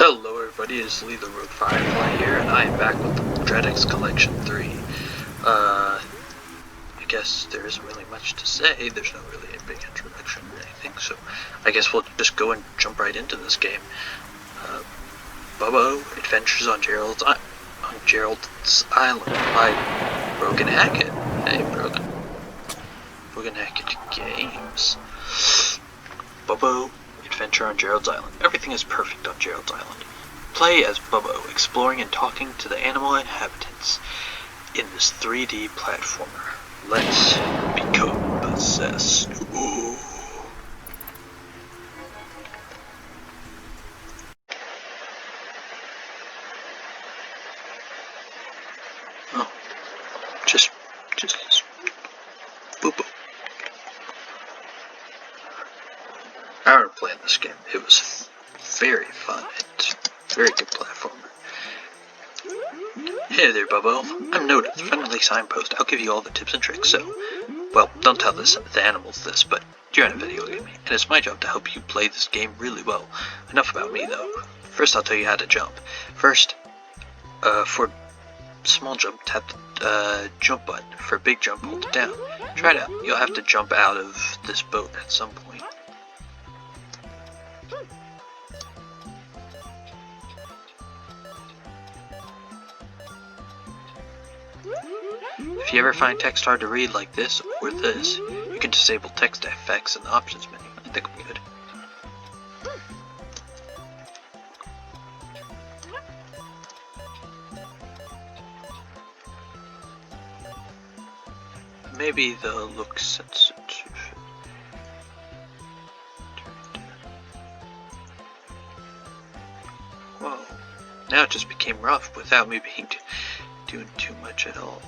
Hello everybody, it's Lee the Road Firefly here, and I am back with the Dreadx Collection 3. I guess there isn't really much to say. There's not really a big introduction or anything, so I guess we'll just go and jump right into this game. Bubbo Adventures on Gerald's Island by Broken Hackett. Hey, Broken Hackett Games. Bubbo Adventure on Gerald's Island. Everything is perfect on Gerald's Island. Play as Bubbo, exploring and talking to the animal inhabitants in this 3D platformer. Let's become possessed. Ooh. Oh, just Bubbo. I remember playing this game. It was very fun. It's a very good platformer. Hey there, Bubbo. I'm noted. Friendly signpost. I'll give you all the tips and tricks, so... Well, don't tell the animals this, but you're in a video game, and it's my job to help you play this game really well. Enough about me, though. First, I'll tell you how to jump. First, for small jump, tap the jump button. For big jump, hold it down. Try it out. You'll have to jump out of this boat at some point. If you ever find text hard to read like this or this, you can disable text effects in the options menu. I think we're good. Maybe the look sensitive. Whoa. Now it just became rough without me doing too much at all.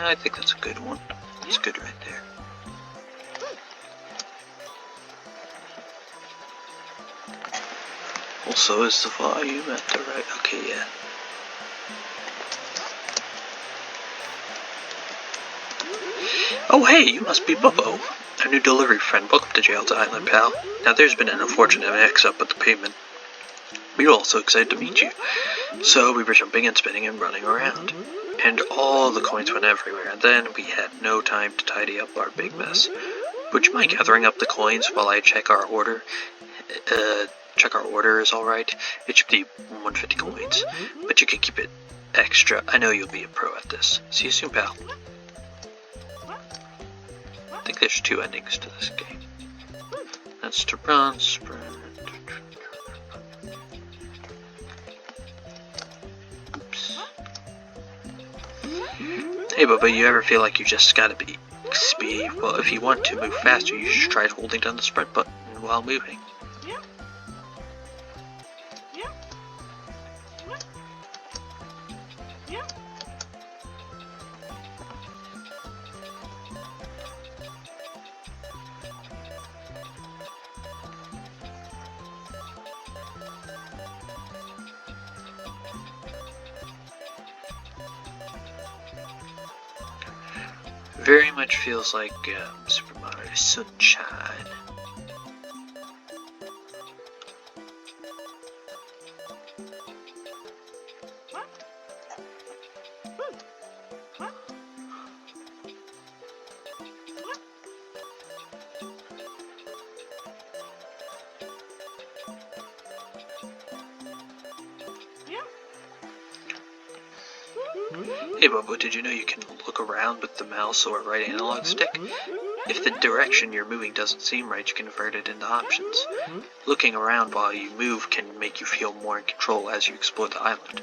I think that's a good one. It's good right there. Also, is the volume at the right? Okay, yeah. Oh hey, you must be Bubbo, our new delivery friend. Welcome to Gerald's Island, pal. Now there's been an unfortunate mix-up with the payment. We were all so excited to meet you, so we were jumping and spinning and running around. And all the coins went everywhere, and then we had no time to tidy up our big mess. Would you mind gathering up the coins while I check our order? Check our order is alright. It should be 150 coins, but you can keep it extra. I know you'll be a pro at this. See you soon, pal. I think there's two endings to this game. That's to run, sprint. Hey Bubba, you ever feel like you just gotta be speed? Well, if you want to move faster, you should try holding down the sprint button while moving. Very much feels like Super Mario Sunshine. Hey Bubbo, did you know you can look around with the mouse or right analog stick? If the direction you're moving doesn't seem right, you can convert it into options. Looking around while you move can make you feel more in control as you explore the island.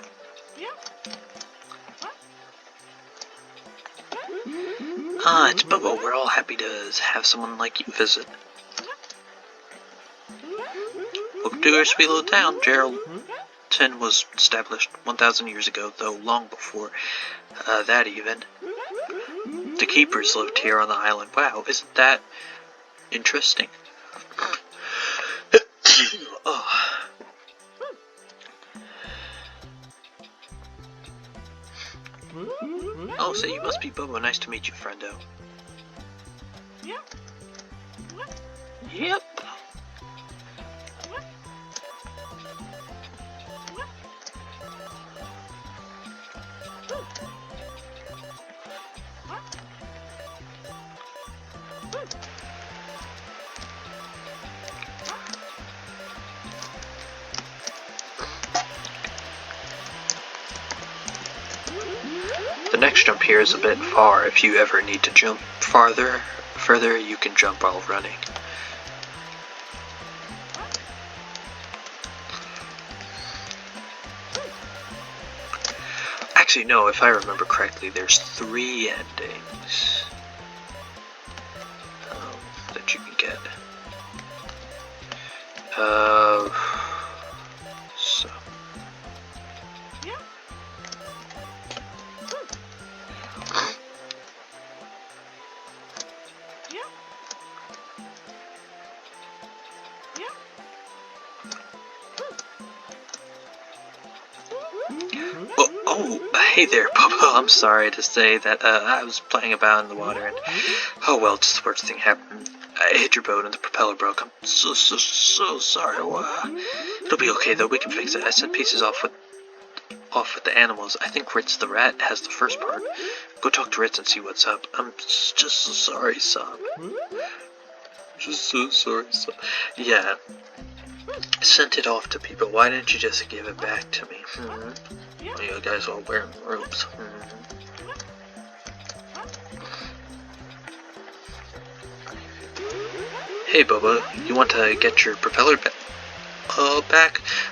Ah, it's Bubbo. We're all happy to have someone like you visit. Welcome to our sweet little town. Gerald was established 1,000 years ago, though long before that even. The keepers lived here on the island. Wow, isn't that interesting? Oh, so you must be Bubbo. Nice to meet you, friendo. Yep. The next jump here is a bit far. If you ever need to jump further, you can jump while running. Actually, no, if I remember correctly, there's 3 endings that you can get. So. Oh, hey there, Bubbo. I'm sorry to say that I was playing about in the water and, oh well, just the worst thing happened. I hit your boat and the propeller broke. I'm so sorry. It'll be okay though. We can fix it. I sent pieces off with the animals. I think Ritz the rat has the first part. Go talk to Ritz and see what's up. I'm just so sorry, son. Just so sorry, son. Yeah. Sent it off to people. Why didn't you just give it back to me? You guys all wearing robes. Hey, Bubba, you want to get your propeller back?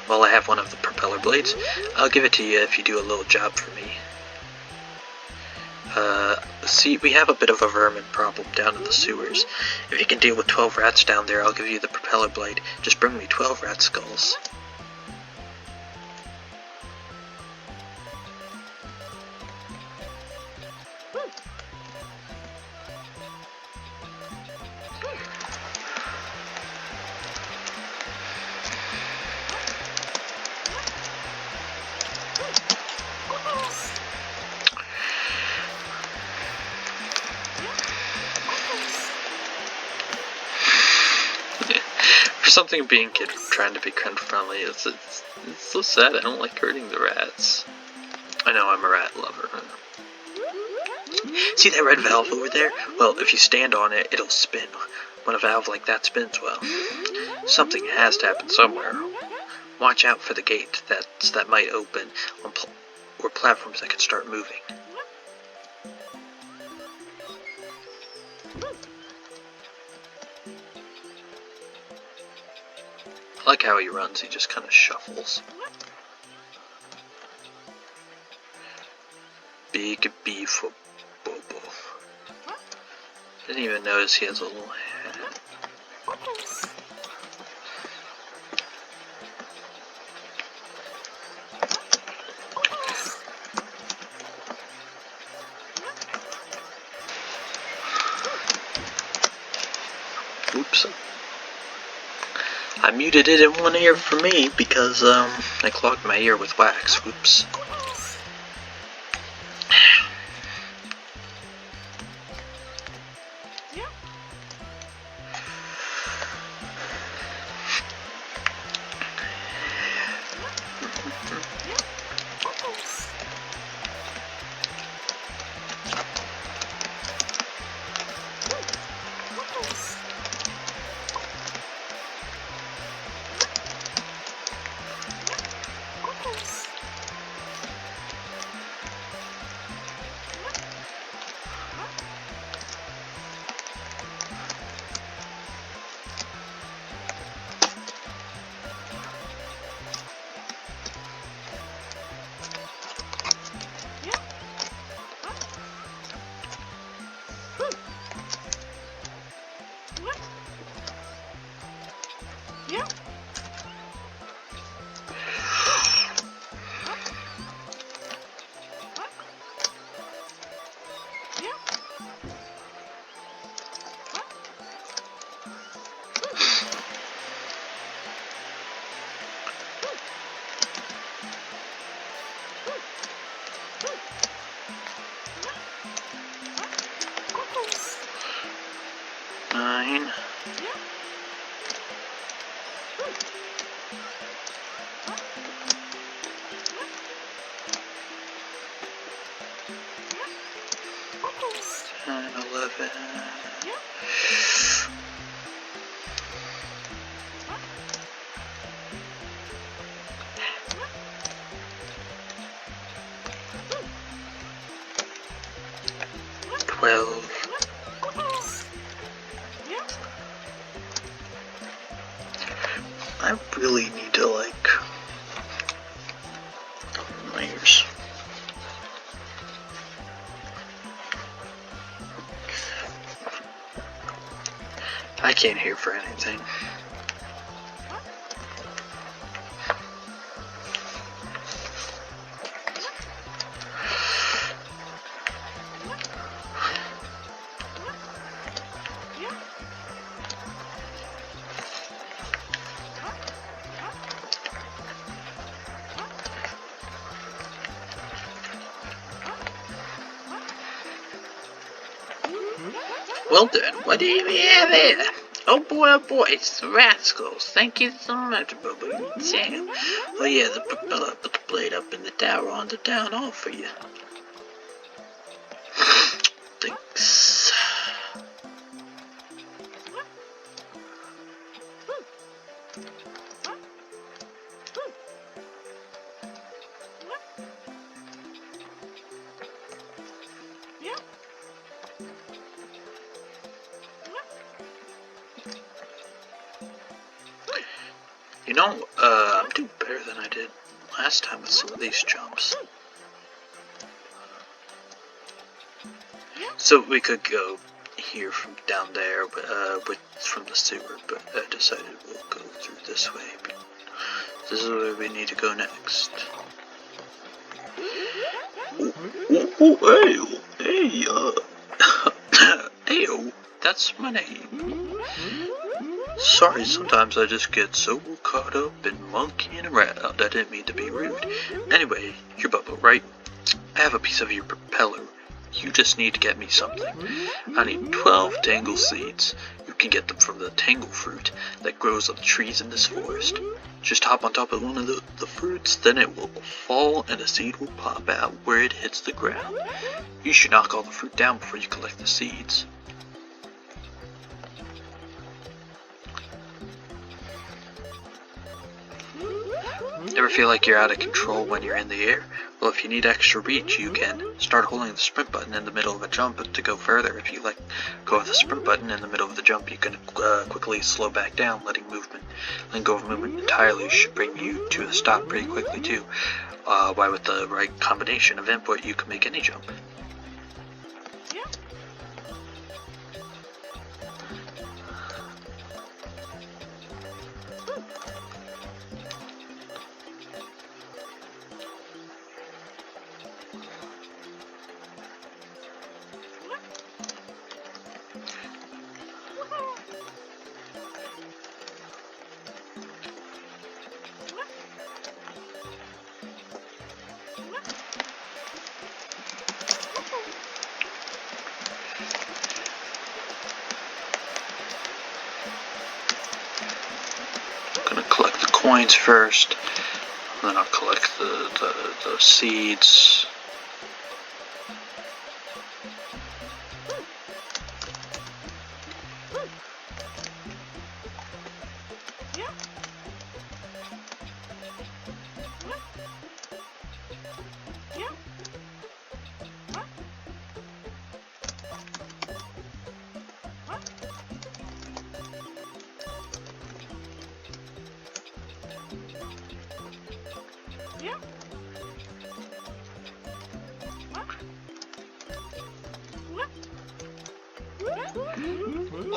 Well, I have one of the propeller blades. I'll give it to you if you do a little job for me. See, we have a bit of a vermin problem down in the sewers. If you can deal with 12 rats down there, I'll give you the propeller blade. Just bring me 12 rat skulls. For something being kid trying to be kind of friendly, it's so sad. I don't like hurting the rats. I know I'm a rat lover. See that red valve over there? Well, if you stand on it, it'll spin. When a valve like that spins, well, something has to happen somewhere. Watch out for the gate that might open or platforms that could start moving. I like how he runs, he just kind of shuffles. Big B for Bubbo. Didn't even notice he has a little hat. Oops. I muted it in one ear for me because I clogged my ear with wax. Oops. Nine. And 11. well... I really need to, like... open my ears. I can't hear for anything. Well then, what do you have here? Oh boy, it's the rascals. Thank you so much, Bubbo. Damn. Oh yeah, the propeller put the blade up in the tower on the town hall for you. Thanks. You know, I'm doing better than I did last time with some of these jumps. So we could go here from down there, from the sewer, but I decided we'll go through this way. This is where we need to go next. Hey, that's my name. Sorry, sometimes I just get so caught up in monkeying around. I didn't mean to be rude. Anyway, you're Bubbo, right? I have a piece of your propeller. You just need to get me something. I need 12 tangle seeds. You can get them from the tangle fruit that grows on the trees in this forest. Just hop on top of one of the fruits, then it will fall and a seed will pop out where it hits the ground. You should knock all the fruit down before you collect the seeds. Ever feel like you're out of control when you're in the air? Well, if you need extra reach, you can start holding the sprint button in the middle of a jump to go further. If you let go of the sprint button in the middle of the jump, you can quickly slow back down, letting go of movement entirely should bring you to a stop pretty quickly too. Why with the right combination of input, you can make any jump. Collect the coins first, and then I'll collect the seeds.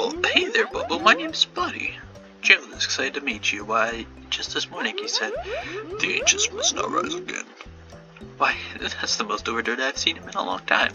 Oh, hey there, Bubbo. My name's Buddy. Gerald is excited to meet you. Why, just this morning he said, the ancients must not rise again. Why, that's the most overdone I've seen him in a long time.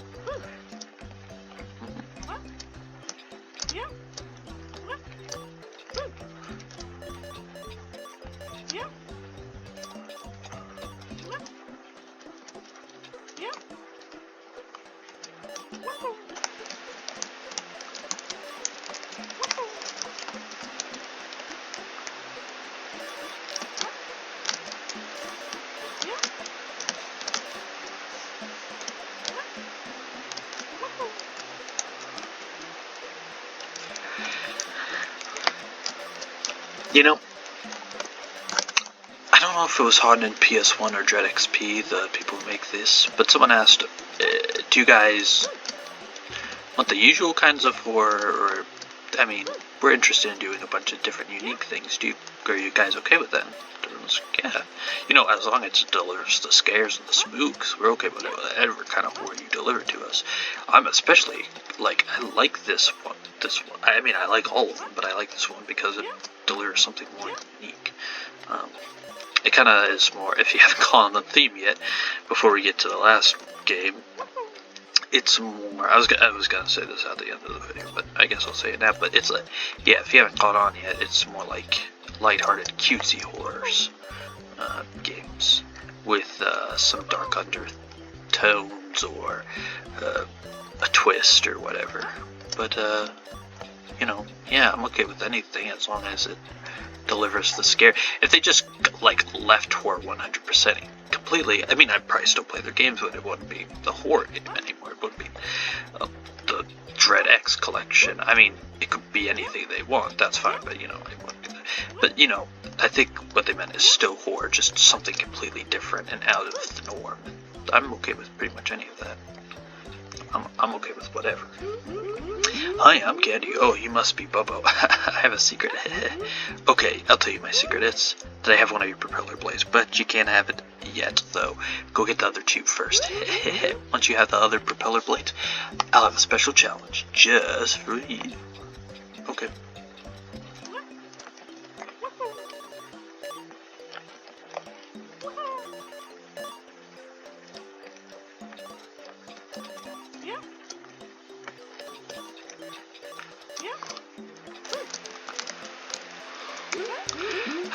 You know, I don't know if it was hard in PS1 or Dread XP, the people who make this, but someone asked, do you guys Want the usual kinds of horror, or, I mean, we're interested in doing a bunch of different unique things. Are you guys okay with that? Yeah. You know, as long as it delivers the scares and the spooks, we're okay with whatever kind of horror you deliver to us. I'm especially, like, I like this one. I mean, I like all of them, but I like this one because it delivers something more unique. It kind of is more, if you haven't caught on the theme yet, before we get to the last game, it's more, I was gonna say this at the end of the video, but I guess I'll say it now, but it's like, yeah, if you haven't caught on yet, it's more like lighthearted, cutesy horrors games with some dark undertones or a twist or whatever. But, you know, yeah, I'm okay with anything as long as it delivers the scare. If they just, like, left horror 100% completely, I mean, I'd probably still play their games, but it wouldn't be the horror game anymore. It wouldn't be the Dread X collection. I mean, it could be anything they want, that's fine, but, you know, it wouldn't be that. But, you know, I think what they meant is still horror, just something completely different and out of the norm. I'm okay with pretty much any of that. I'm okay with whatever. Hi, I'm Candy. Oh, you must be Bubbo. I have a secret. Okay, I'll tell you my secret. It's that I have one of your propeller blades, but you can't have it yet, though. Go get the other tube first. Once you have the other propeller blades, I'll have a special challenge just for you. Okay.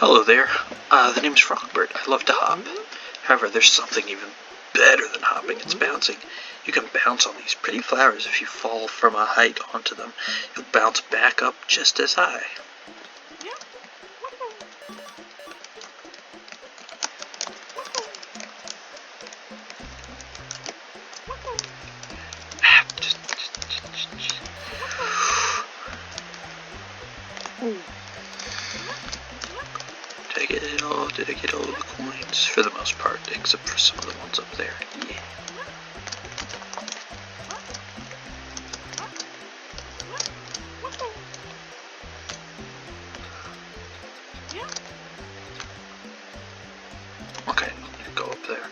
Hello there. The name's Frogbird. I love to hop. However, there's something even better than hopping. It's bouncing. You can bounce on these pretty flowers. If you fall from a height onto them, you'll bounce back up just as high. Did I get all of the coins? For the most part, except for some of the ones up there. Yeah. Okay, I'm gonna go up there.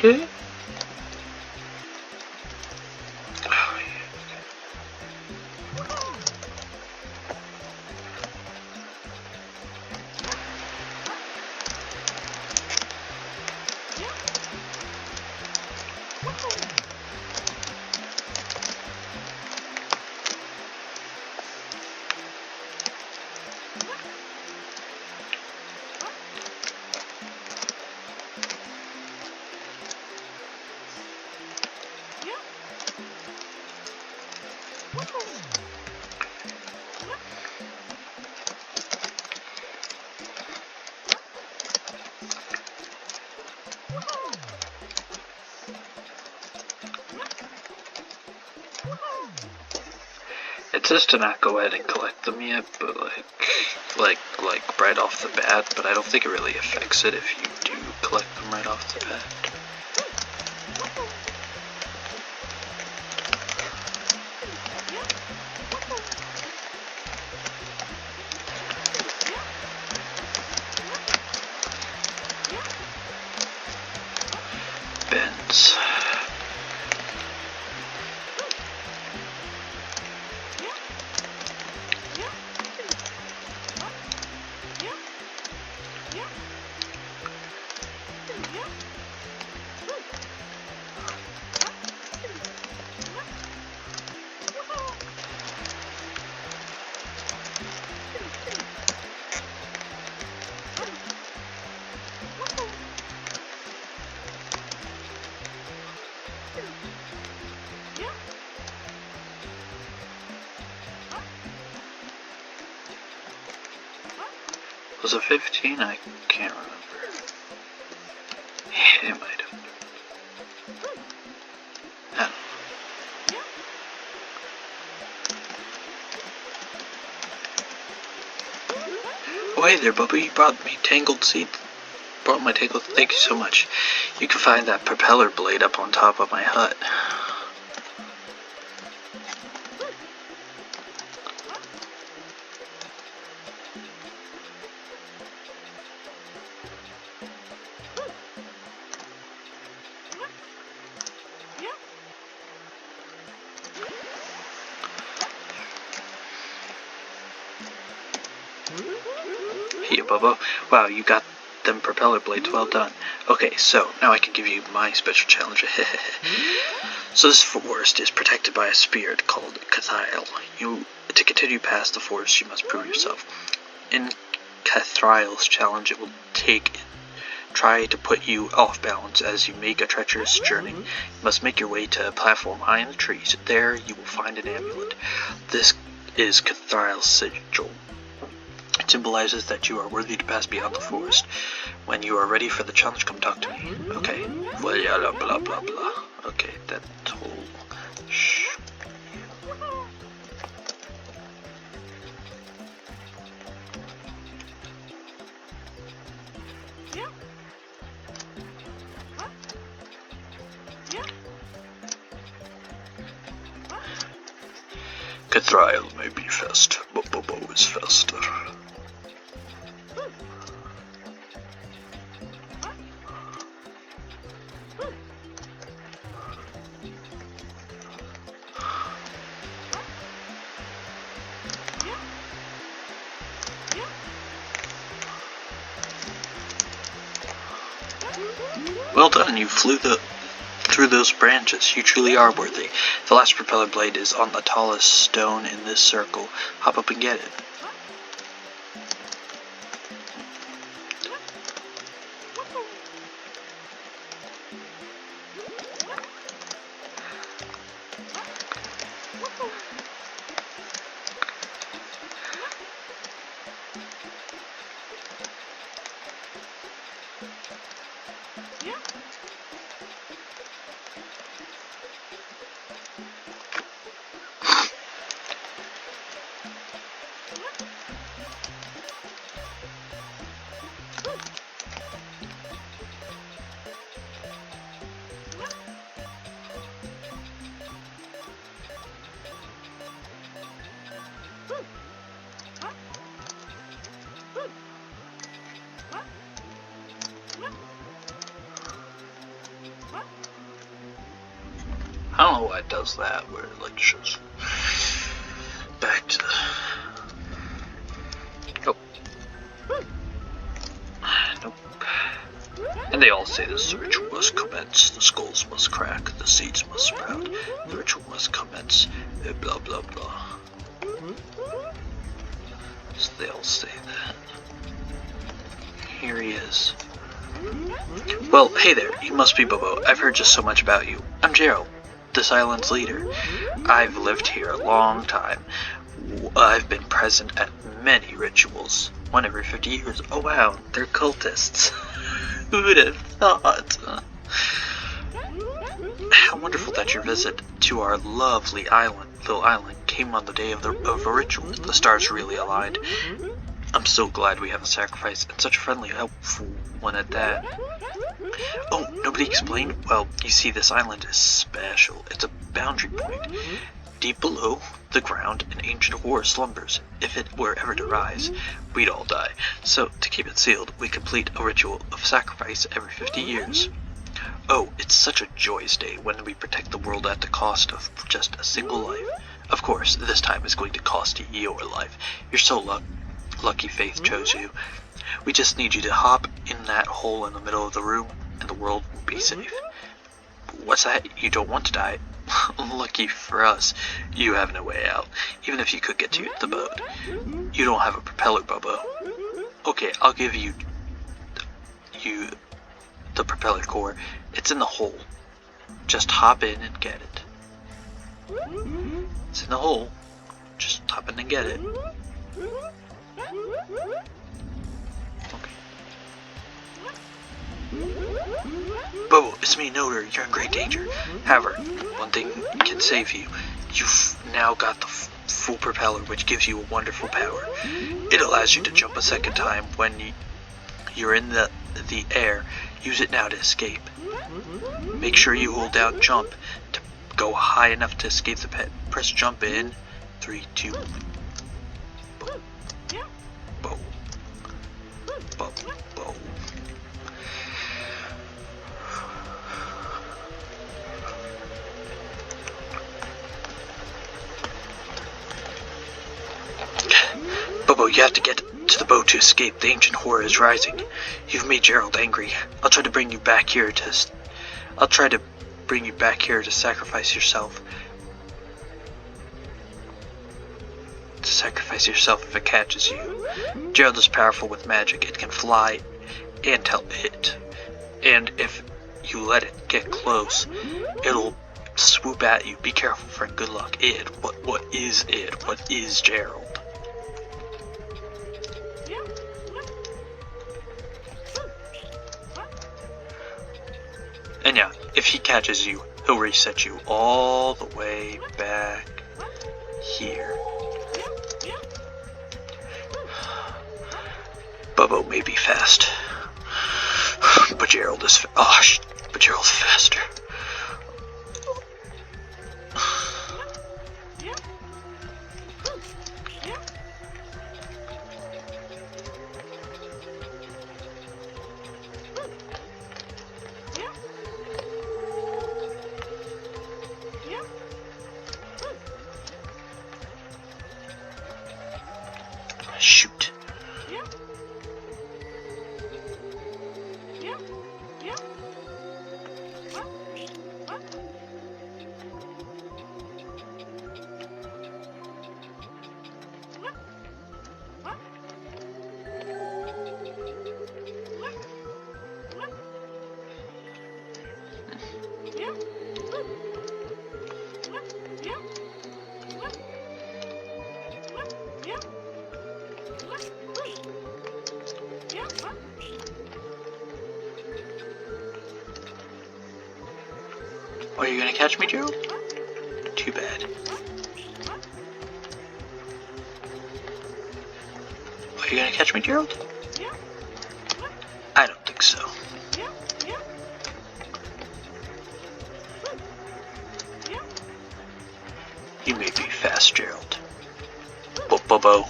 Yeah? Oh, yeah. says to not go ahead and collect them yet, but like right off the bat, but I don't think it really affects it if you do collect them right off the bat. Bends. Was it 15? I can't remember. It might have. I don't know. Oh, hey there, Bubbo. You brought me tangled seeds. Brought my tangled. Thank you so much. You can find that propeller blade up on top of my hut. Here, Bubbo. Wow, you got them propeller blades. Well done. Okay, so now I can give you my special challenge. So this forest is protected by a spirit called Cathial. To continue past the forest, you must prove yourself. In Cathial's challenge, it will try to put you off balance as you make a treacherous journey. You must make your way to a platform high in the trees. There you will find an amulet. This is Cathial's sigil. It symbolizes that you are worthy to pass beyond the forest. When you are ready for the challenge, come talk to me. Okay. Blah blah blah blah. Okay, that whole shh. Cathial may be fast, but Bubbo is faster. Well done, you flew through those branches. You truly are worthy. The last propeller blade is on the tallest stone in this circle. Hop up and get it. I don't know why it does that, where it like shows back to the... Nope. Nope. And they all say this ritual must commence, the skulls must crack, the seeds must sprout, the ritual must commence, blah blah blah. So they all say that. Here he is. Well, hey there, you must be Bubbo. I've heard just so much about you. I'm Gerald, this island's leader. I've lived here a long time. I've been present at many rituals. One every 50 years. Oh wow, they're cultists. Who would have thought? How wonderful that your visit to our lovely island little island came on the day of a ritual. The stars really aligned. I'm so glad we have a sacrifice, and such a friendly, helpful one at that. Oh, nobody explained? Well, you see, this island is special. It's a boundary point. Deep below the ground, an ancient horror slumbers. If it were ever to rise, we'd all die. So, to keep it sealed, we complete a ritual of sacrifice every 50 years. Oh, it's such a joyous day when we protect the world at the cost of just a single life. Of course, this time is going to cost you your life. You're so lucky Faith chose you. We just need you to hop in that hole in the middle of the room, and the world will be safe. What's that? You don't want to die? Lucky for us, you have no way out, even if you could get to the boat. You don't have a propeller, Bubbo. Okay, I'll give you the propeller core. It's in the hole. Just hop in and get it. It's in the hole. Just hop in and get it. Okay. Bubbo, it's me, Noder. You're in great danger. However, one thing can save you. You've now got the full propeller, which gives you a wonderful power. It allows you to jump a second time when you're in the air. Use it now to escape. Make sure you hold down jump to go high enough to escape the pit. Press jump in. 3, 2. Bow. Bow. Bow. Bubbo, you have to get to the boat to escape. The ancient horror is rising. You've made Gerald angry. I'll try to bring you back here to sacrifice yourself. To sacrifice yourself if it catches you. Gerald is powerful with magic. It can fly and hit. And if you let it get close, it'll swoop at you. Be careful, friend. Good luck. What is it? What is Gerald? And yeah, if he catches you, he'll reset you all the way back here. Bubbo may be fast, but Gerald is but Gerald's faster. Shoot. Are you gonna catch me, Gerald? Too bad. Are you gonna catch me, Gerald? I don't think so. You may be fast, Gerald. But Bubbo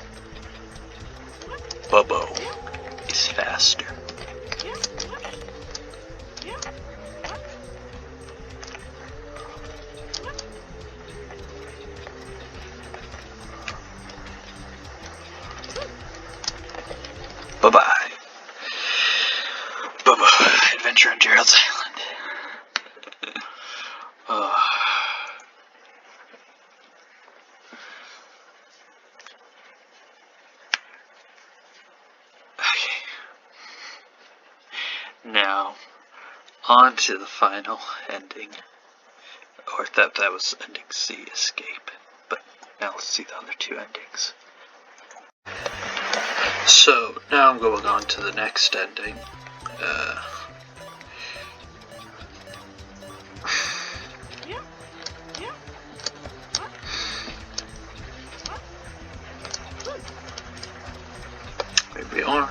is faster. Bye-bye. Bubbo, adventure on Gerald's Island. Okay. Now, on to the final ending. Or that was ending C, escape. But now let's see the other two endings. So, now I'm going on to the next ending. Here we are.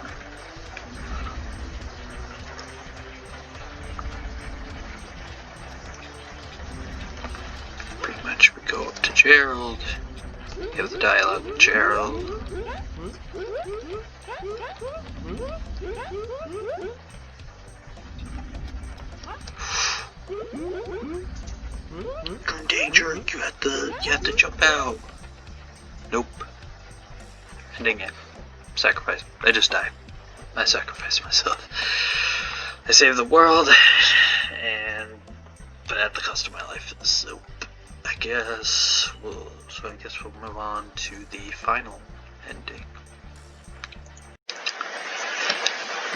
Pretty much we go up to Gerald, give the dialogue to Gerald. You're in danger, you have to jump out. Nope. Ending game. Sacrifice. I just died. I sacrificed myself. I saved the world, but at the cost of my life. So I guess we'll move on to the final ending.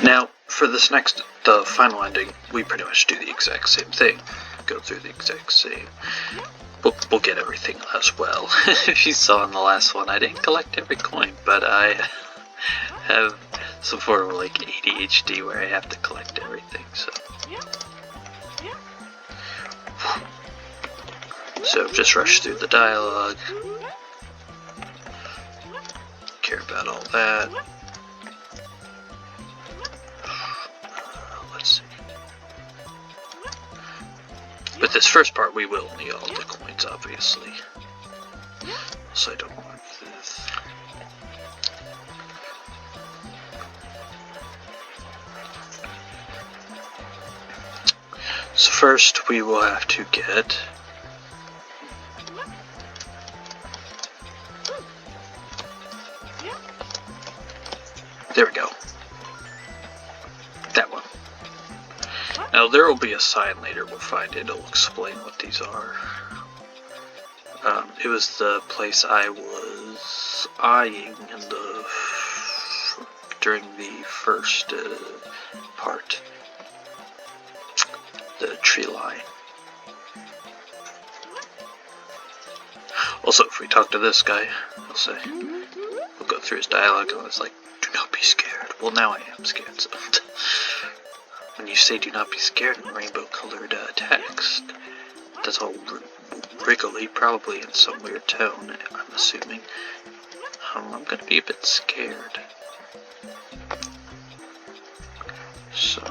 Now, for this the final ending, we pretty much do the exact same thing. Go through the exact same. We'll get everything as well. If you saw in the last one, I didn't collect every coin, but I have some form of like ADHD where I have to collect everything, so just rush through the dialogue. Care about all that. Let's see. But this first part we will need all the coins, obviously. So I don't want this. So first we will have to get there we go. That one. Now there will be a sign later, we'll find it, it'll explain what these are. It was the place I was eyeing during the first part. The tree line. Also, if we talk to this guy, he'll say, we'll go through his dialogue and it's like, do not be scared. Well, now I am scared, so when you say do not be scared in rainbow colored text, that's all wriggly, probably in some weird tone, I'm assuming. I'm gonna be a bit scared. So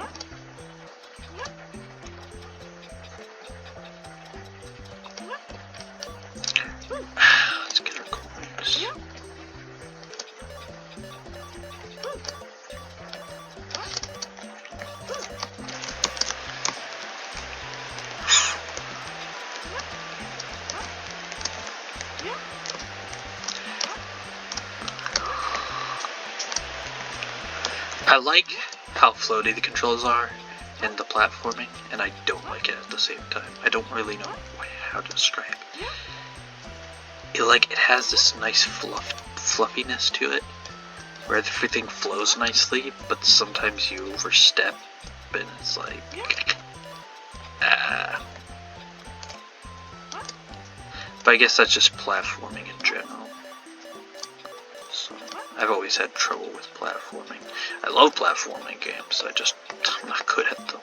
let's get our coins. I like how floaty the controls are and the platforming, and I don't like it at the same time. I don't really know how to describe it. It has this nice fluffiness to it, where everything flows nicely, but sometimes you overstep, and it's like, But I guess that's just platforming in general. So I've always had trouble with platforming. I love platforming games, I'm not good at them.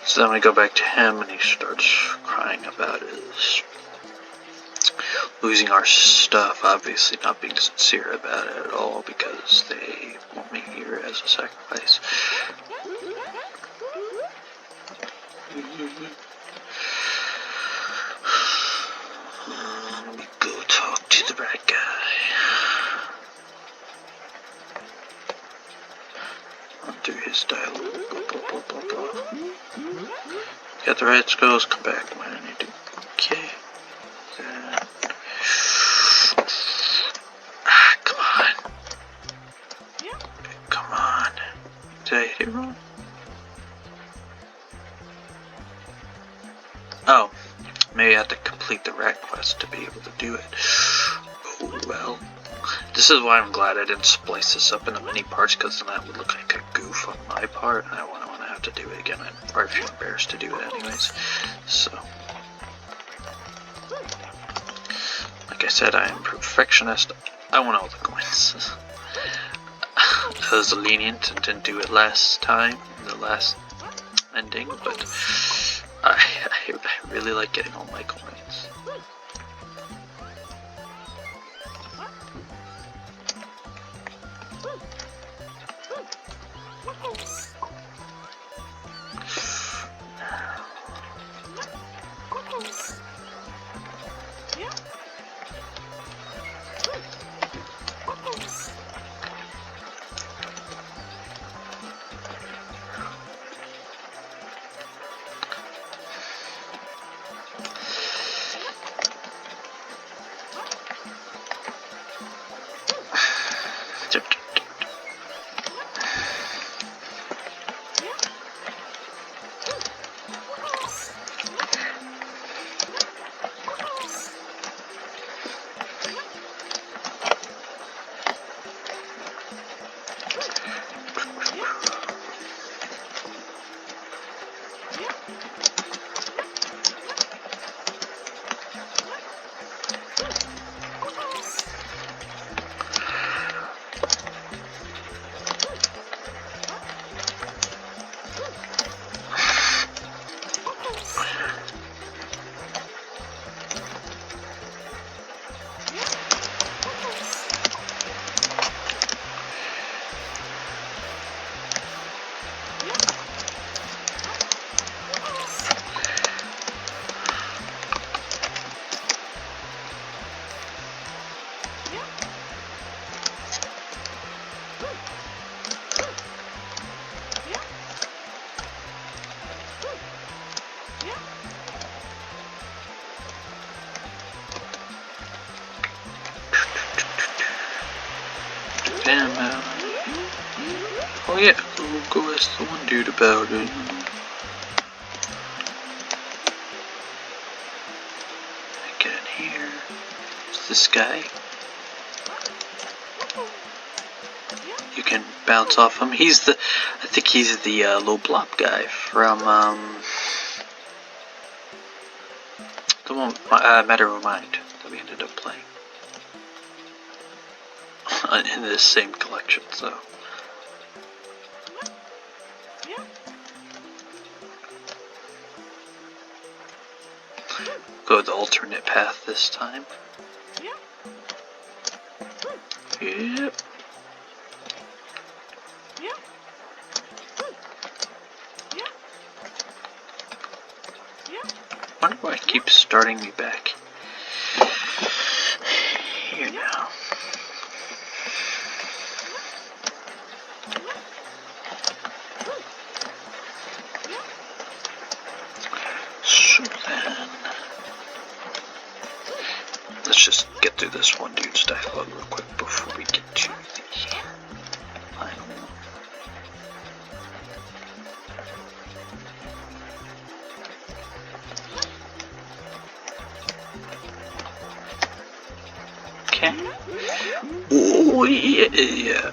So then we go back to him and he starts crying about his losing our stuff, obviously not being sincere about it at all because they want me here as a sacrifice. Let me go talk to the right guy. Run through his dialogue. Blah, blah, blah, blah, blah. Got the right skills, come back when I need to. Okay. Come on. Come on. Did I hit it wrong? Oh, maybe I have to complete the rat quest to be able to do it. Oh well. This is why I'm glad I didn't splice this up into many parts, because then that would look like a goof on my part, and I wouldn't want to have to do it again. I'd probably feel embarrassed to do it anyways. So, like I said, I am a perfectionist. I want all the coins. I was lenient and didn't do it last time, the last ending, but I really like getting all my coins. Damn, oh yeah, we'll go ask the one dude about it. Get in here. Is this guy? You can bounce off him. He's the, I think he's the low blop guy from the one Matter of Mind that we ended up playing in this same collection. So. Go the alternate path this time. Yep. Why do I keep starting me back? Here now. So then, let's just get through this one dude's dialogue real quick before we get to the final one. Okay. Oh yeah.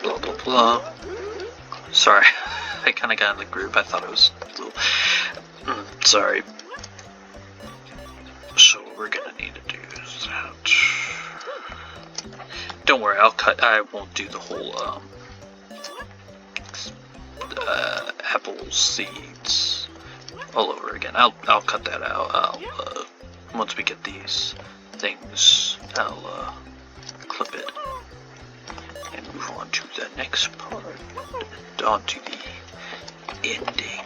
Blah blah blah. Sorry, I kind of got in the group. I thought it was a little. Sorry. So what we're gonna need to do is that. Don't worry, I'll cut. I won't do the whole apple seeds all over again. I'll cut that out. Once we get these things, I'll clip it and move on to the next part, and on to the ending.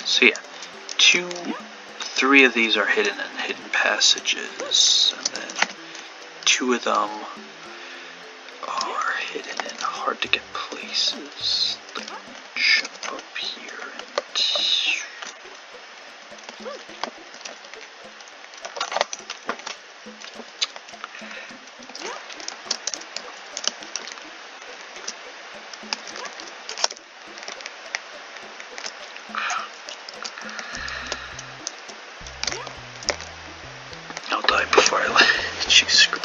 So yeah, 3 of these are hidden in hidden passages, and then 2 of them are hidden in hard to get places. Let me jump up here and... I'll die before I let you screw.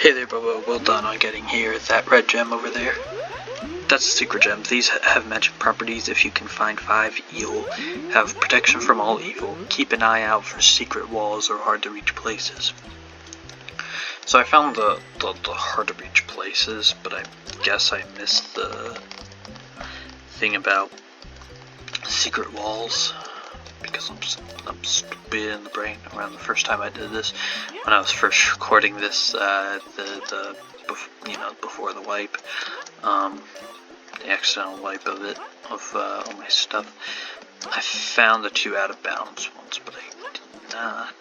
Hey there, Bubbo. Well done on getting here. That red gem over there. That's a secret gem. These have magic properties. If you can find 5, you'll have protection from all evil. Keep an eye out for secret walls or hard-to-reach places. So I found the hard-to-reach places, but I guess I missed the thing about secret walls because I'm stupid in the brain. Around the first time I did this, when I was first recording this, before the wipe, the accidental wipe of it, of all my stuff, I found the 2 out of bounds ones, but I did not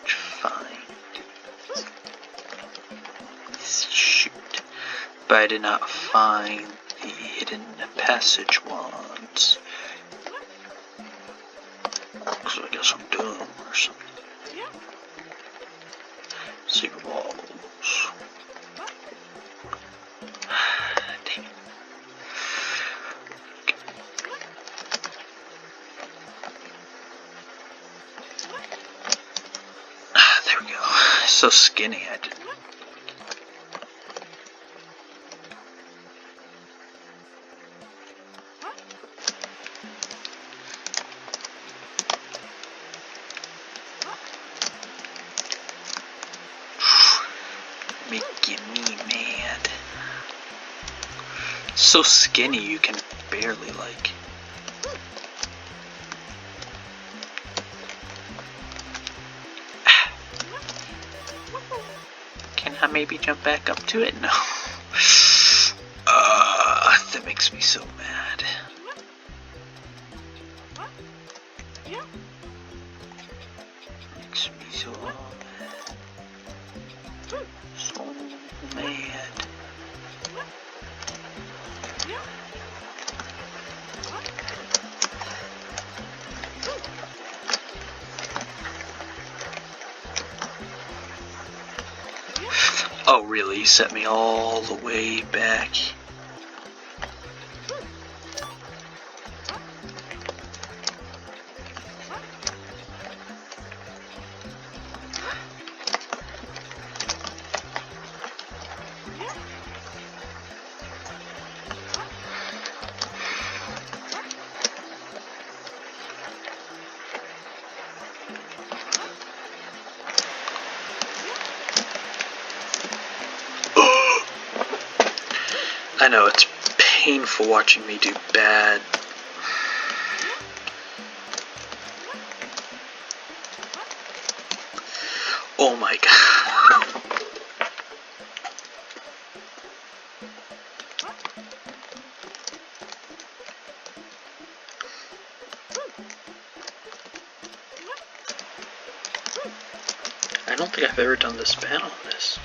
find, shoot, but I did not find the hidden passage ones, so I guess I'm dumb or something. Secret walls. Dang it. There we go. So skinny, I didn't. Making me mad. So skinny you can barely like. Can I maybe jump back up to it? No. That makes me so mad. Makes me so mad. So mad. Oh really, you set me all the way back. I know, it's painful watching me do bad. Oh my god. I don't think I've ever done this bad on this.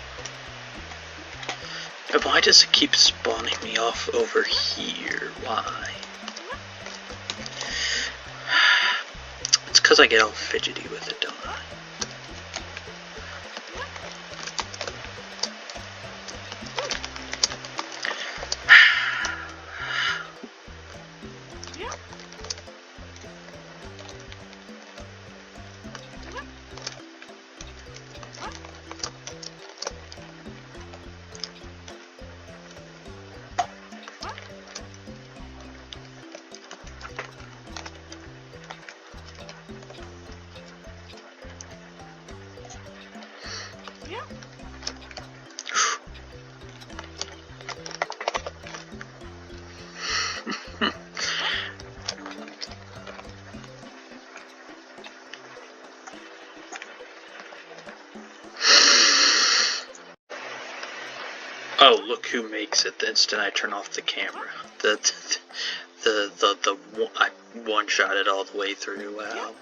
Why does it keep spawning me off over here? Why? It's because I get all fidgety with it, don't I? Oh, look who makes it the instant I turn off the camera. I one-shot it all the way through. Wow.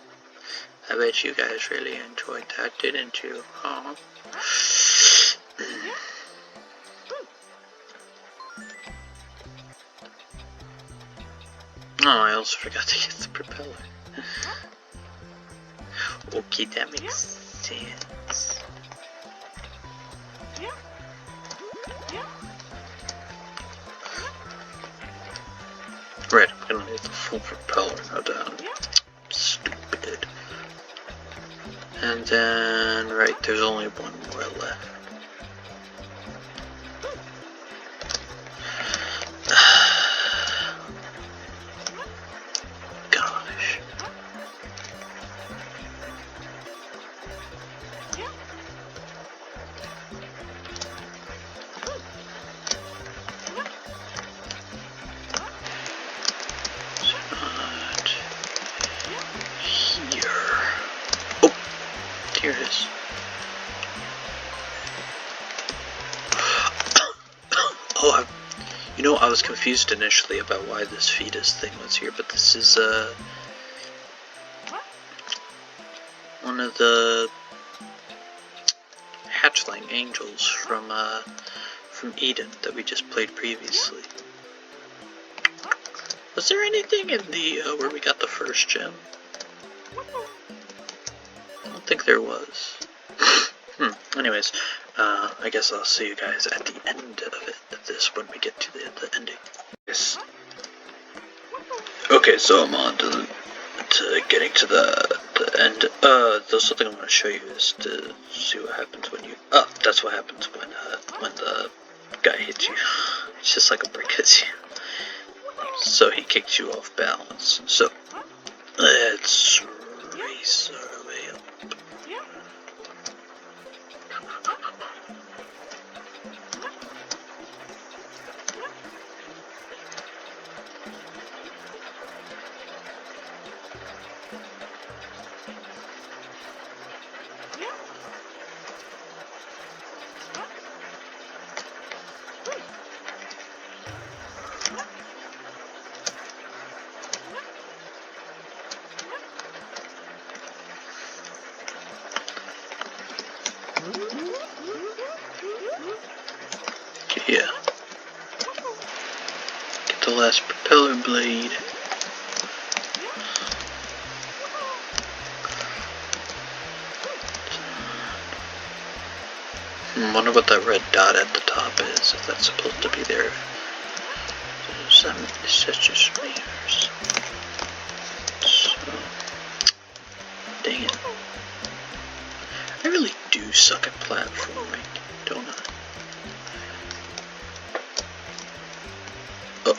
I bet you guys really enjoyed that, didn't you? Huh? Oh, I also forgot to get the propeller. Okay, that makes sense. Right, I'm gonna need the full propeller now down. Stupid. And then, right, there's only one more left. Gosh. Here it is. Oh, I was confused initially about why this fetus thing was here, but this is, one of the hatchling angels from Eden that we just played previously. Was there anything in the, where we got the first gem? I don't think there was. Anyways, I guess I'll see you guys at the end of this when we get to the ending. Yes. Okay, so I'm on to getting to the end. There's something I'm going to show you is to see what happens when you... Oh, that's what happens when the guy hits you. It's just like a brick hits you. So he kicks you off balance. So, let's race our way up. Yeah. Get the last propeller blade. I wonder what that red dot at the top is, if that's supposed to be there. It's just meters. So, dang it. I really do suck at platforming, don't I? Oh.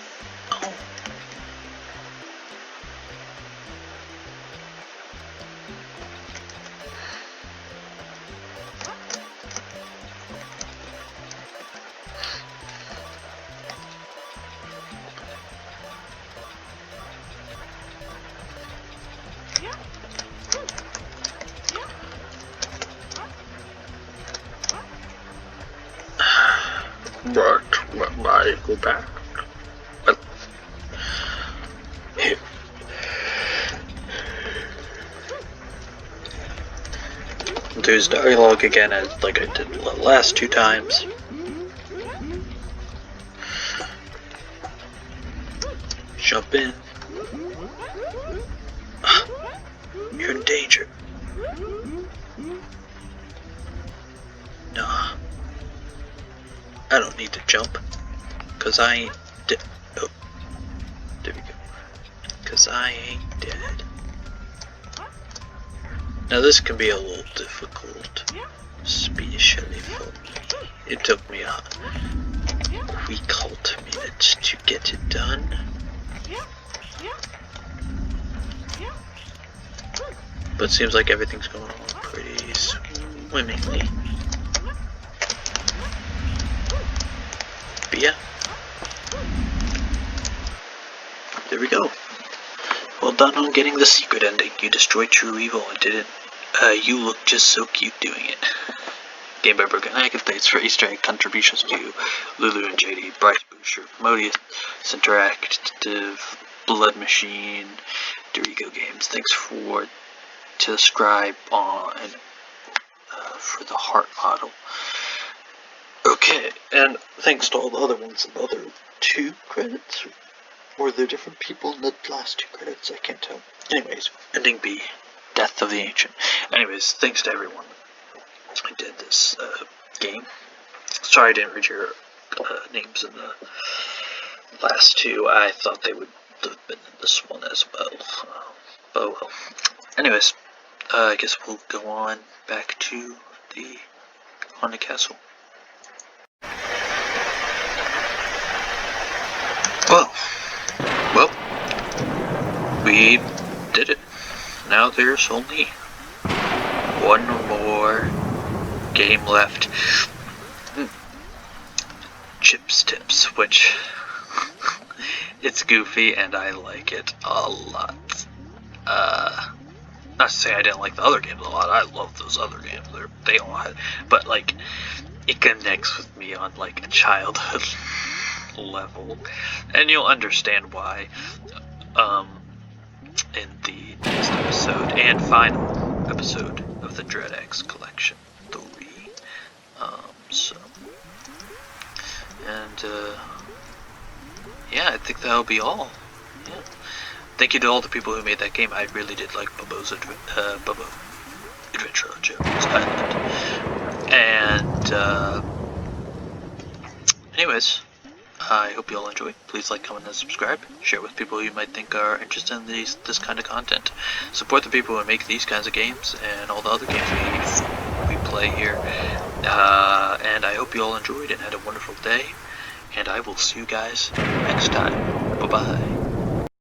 But when I go back, well, here. There's dialogue again, like I did the last two times. Jump in. You're in danger. Nah. I don't need to jump. Cause I ain't dead. Oh. There we go. Cause I ain't dead. Now this can be a little difficult. Especially for me. It took me a week minutes to get it done. But it seems like everything's going on pretty swimmingly. But yeah. There we go. Well done on getting the secret ending. You destroyed true evil and didn't. You look just so cute doing it. Game by Broken Hack, thanks for Easter egg contributions to Lulu and JD, Bryce Boucher, Modius, Interactive, Blood Machine, Dorigo Games. Thanks for to subscribe on for the heart model. Okay, and thanks to all the other ones, the other 2 credits, or they're different people in the last 2 credits, I can't tell. Anyways, ending B, Death of the Ancient. Anyways, thanks to everyone I did this game. Sorry I didn't read your names in the last 2. I thought they would have been in this one as well. Oh well. Anyways, I guess we'll go on back to the haunted castle. Well, we did it. Now there's only one more game left. Chips Tips, which it's goofy and I like it a lot. Not to say I didn't like the other games a lot. I love those other games. They all had, but like it connects with me on like a childhood level, and you'll understand why in the next episode and final episode of the Dread X Collection 3. Yeah, I think that'll be all. Yeah. Thank you to all the people who made that game. I really did like Bubbo's Bubbo Adventure on Gerald's Island. And anyways, I hope you all enjoyed. Please like, comment, and subscribe. Share with people you might think are interested in this kind of content. Support the people who make these kinds of games and all the other games we play here. And I hope you all enjoyed and had a wonderful day. And I will see you guys next time. Bye-bye.